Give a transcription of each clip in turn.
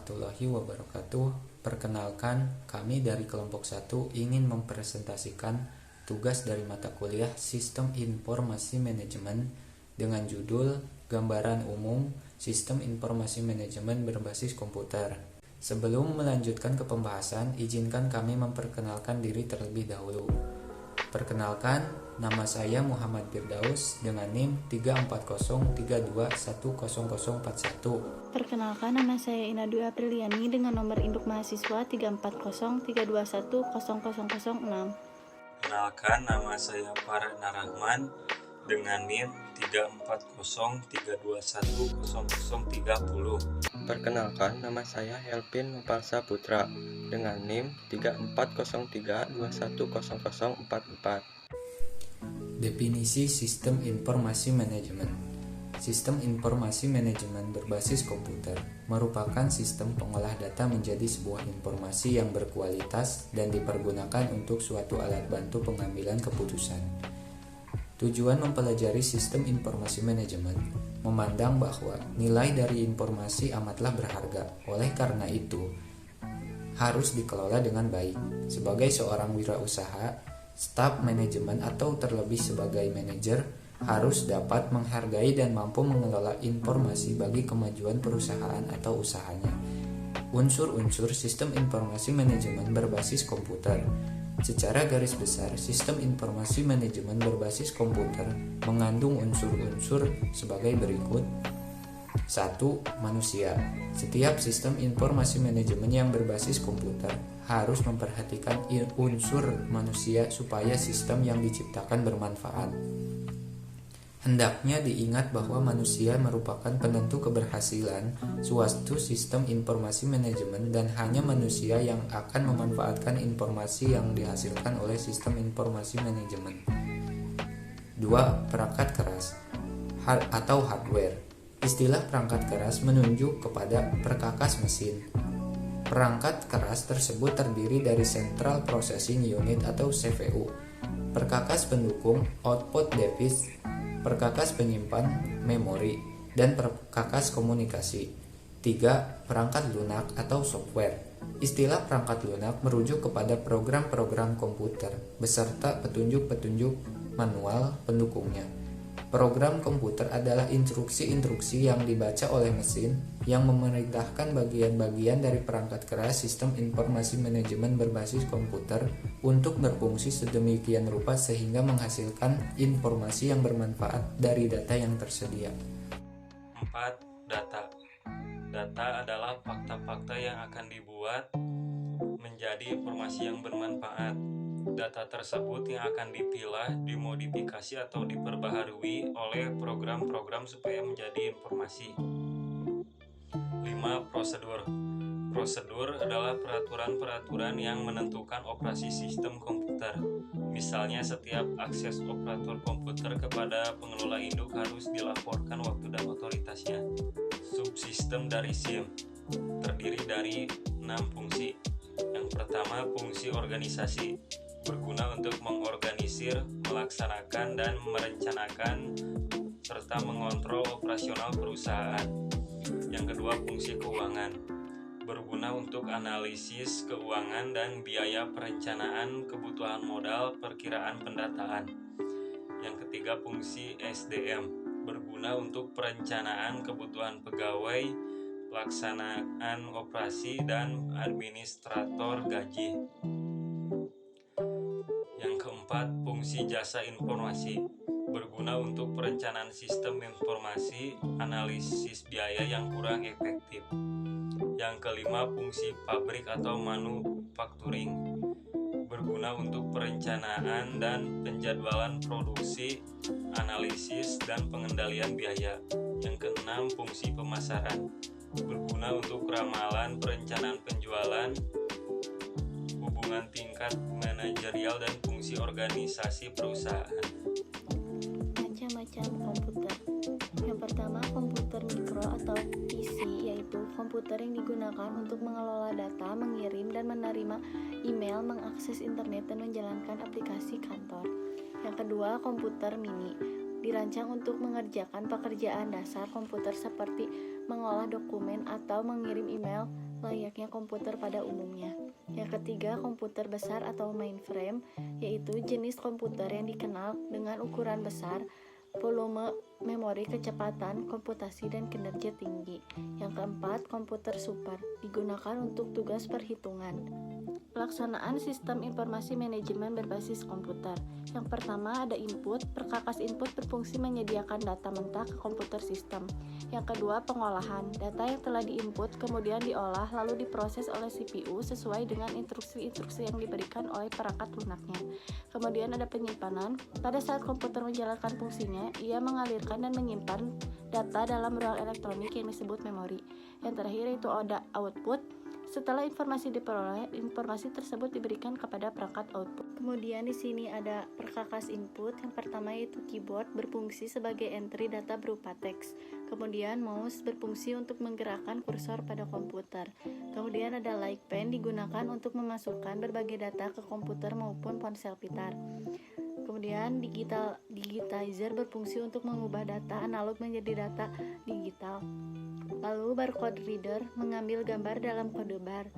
warahmatullahi wabarakatuh. Perkenalkan, kami dari kelompok 1 ingin mempresentasikan tugas dari mata kuliah Sistem Informasi Manajemen dengan judul Gambaran Umum Sistem Informasi Manajemen berbasis komputer. Sebelum melanjutkan ke pembahasan, izinkan kami memperkenalkan diri terlebih dahulu. Perkenalkan, nama saya Muhammad Firdaus dengan NIM 34032100041. Perkenalkan, nama saya Ina Dwi Apriliani dengan nomor induk mahasiswa 34032100006. Perkenalkan, nama saya Farhana Rahman dengan NIM 34032100030. Perkenalkan, nama saya Helvin Nopalsa Putra dengan NIM 34032100044. Definisi Sistem Informasi Manajemen. Sistem informasi manajemen berbasis komputer merupakan sistem pengolah data menjadi sebuah informasi yang berkualitas dan dipergunakan untuk suatu alat bantu pengambilan keputusan. Tujuan mempelajari sistem informasi manajemen memandang bahwa nilai dari informasi amatlah berharga. Oleh karena itu, harus dikelola dengan baik. Sebagai seorang wirausaha, staf manajemen atau terlebih sebagai manajer harus dapat menghargai dan mampu mengelola informasi bagi kemajuan perusahaan atau usahanya. Unsur-unsur sistem informasi manajemen berbasis komputer. Secara garis besar, sistem informasi manajemen berbasis komputer mengandung unsur-unsur sebagai berikut. 1. Manusia. Setiap sistem informasi manajemen yang berbasis komputer harus memperhatikan unsur manusia supaya sistem yang diciptakan bermanfaat. Hendaknya diingat bahwa manusia merupakan penentu keberhasilan suatu sistem informasi manajemen dan hanya manusia yang akan memanfaatkan informasi yang dihasilkan oleh sistem informasi manajemen. 2. Perangkat keras atau hardware. Istilah perangkat keras menunjuk kepada perkakas mesin. Perangkat keras tersebut terdiri dari Central Processing Unit atau CPU, perkakas pendukung output device, perkakas penyimpan memori, dan perkakas komunikasi. 3. Perangkat lunak atau software. Istilah perangkat lunak merujuk kepada program-program komputer beserta petunjuk-petunjuk manual pendukungnya. Program komputer adalah instruksi-instruksi yang dibaca oleh mesin yang memerintahkan bagian-bagian dari perangkat keras sistem informasi manajemen berbasis komputer untuk berfungsi sedemikian rupa sehingga menghasilkan informasi yang bermanfaat dari data yang tersedia. 4. Data. Data adalah fakta-fakta yang akan dibuat menjadi informasi yang bermanfaat. Data tersebut yang akan dipilah, dimodifikasi atau diperbaharui oleh program-program supaya menjadi informasi. 5. Prosedur. Prosedur adalah peraturan-peraturan yang menentukan operasi sistem komputer. Misalnya, setiap akses operator komputer kepada pengelola induk harus dilaporkan waktu dan otoritasnya. Subsistem dari SIM terdiri dari 6 fungsi. Yang pertama, fungsi organisasi, berguna untuk mengorganisir, melaksanakan, dan merencanakan serta mengontrol operasional perusahaan. Yang kedua, fungsi keuangan, berguna untuk analisis keuangan dan biaya perencanaan kebutuhan modal, perkiraan pendataan. Yang ketiga, fungsi SDM, berguna untuk perencanaan kebutuhan pegawai, pelaksanaan operasi, dan administrator gaji. Yang keempat, fungsi jasa informasi, berguna untuk perencanaan sistem informasi, analisis biaya yang kurang efektif. Yang kelima, fungsi pabrik atau manufacturing, berguna untuk perencanaan dan penjadwalan produksi, analisis, dan pengendalian biaya. Yang keenam, fungsi pemasaran, berguna untuk ramalan, perencanaan penjualan, hubungan tingkat manajerial, dan fungsi organisasi perusahaan. Macam-macam komputer. Yang pertama, komputer mikro atau PC, yaitu komputer yang digunakan untuk mengelola data, mengirim dan menerima email, mengakses internet, dan menjalankan aplikasi kantor. Yang kedua, komputer mini, dirancang untuk mengerjakan pekerjaan dasar komputer seperti mengolah dokumen atau mengirim email layaknya komputer pada umumnya. Yang ketiga, komputer besar atau mainframe, yaitu jenis komputer yang dikenal dengan ukuran besar, volume memori, kecepatan komputasi, dan kinerja tinggi. Yang keempat, komputer super, digunakan untuk tugas perhitungan. Pelaksanaan sistem informasi manajemen berbasis komputer. Yang pertama ada input. Perkakas input berfungsi menyediakan data mentah ke komputer sistem. Yang kedua, pengolahan. Data yang telah diinput kemudian diolah lalu diproses oleh CPU sesuai dengan instruksi-instruksi yang diberikan oleh perangkat lunaknya. Kemudian ada penyimpanan. Pada saat komputer menjalankan fungsinya, ia mengalirkan dan menyimpan data dalam ruang elektronik yang disebut memori. Yang terakhir itu ada output. Setelah informasi diperoleh, informasi tersebut diberikan kepada perangkat output. Kemudian di sini ada perkakas input. Yang pertama yaitu keyboard, berfungsi sebagai entry data berupa teks. Kemudian mouse berfungsi untuk menggerakkan kursor pada komputer. Kemudian ada like pen, digunakan untuk memasukkan berbagai data ke komputer maupun ponsel pintar. Kemudian digitizer berfungsi untuk mengubah data analog menjadi data digital. Lalu barcode reader mengambil gambar dalam kode bar.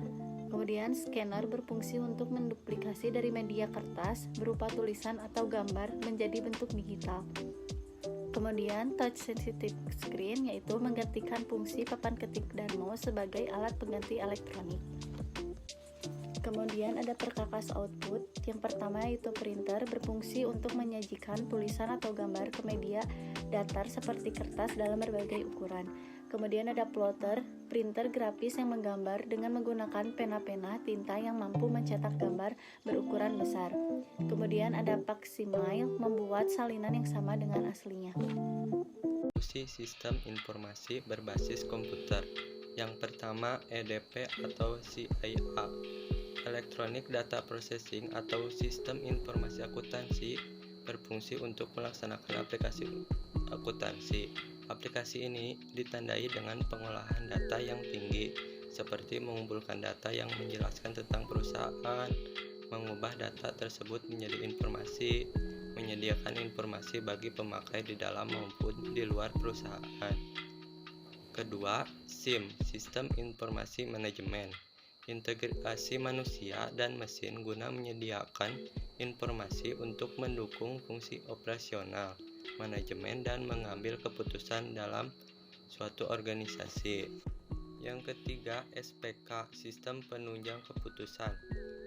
Kemudian scanner berfungsi untuk menduplikasi dari media kertas berupa tulisan atau gambar menjadi bentuk digital. Kemudian touch sensitive screen, yaitu menggantikan fungsi papan ketik dan mouse sebagai alat pengganti elektronik. Kemudian ada perkakas output. Yang pertama yaitu printer, berfungsi untuk menyajikan tulisan atau gambar ke media datar seperti kertas dalam berbagai ukuran. Kemudian ada plotter, printer grafis yang menggambar dengan menggunakan pena-pena tinta yang mampu mencetak gambar berukuran besar. Kemudian ada facsimile, membuat salinan yang sama dengan aslinya. Fungsi sistem informasi berbasis komputer. Yang pertama EDP atau CIA, Electronic Data Processing atau Sistem Informasi Akuntansi, berfungsi untuk melaksanakan aplikasi akuntansi. Aplikasi ini ditandai dengan pengolahan data yang tinggi, seperti mengumpulkan data yang menjelaskan tentang perusahaan, mengubah data tersebut menjadi informasi, menyediakan informasi bagi pemakai di dalam maupun di luar perusahaan. Kedua, SIM, Sistem Informasi Manajemen, integrasi manusia dan mesin guna menyediakan informasi untuk mendukung fungsi operasional, manajemen, dan mengambil keputusan dalam suatu organisasi. Yang ketiga, SPK, Sistem Penunjang Keputusan,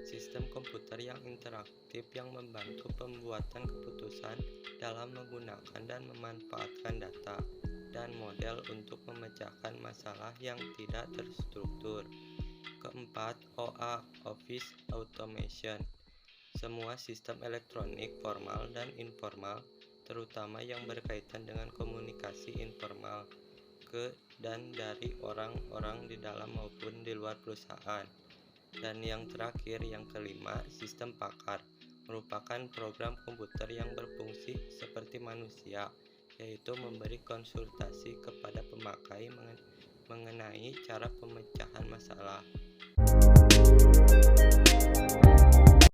sistem komputer yang interaktif yang membantu pembuatan keputusan dalam menggunakan dan memanfaatkan data dan model untuk memecahkan masalah yang tidak terstruktur. Keempat, OA, Office Automation, semua sistem elektronik formal dan informal, terutama yang berkaitan dengan komunikasi informal ke dan dari orang-orang di dalam maupun di luar perusahaan. Dan yang terakhir, yang kelima, sistem pakar, merupakan program komputer yang berfungsi seperti manusia, yaitu memberi konsultasi kepada pemakai mengenai cara pemecahan masalah.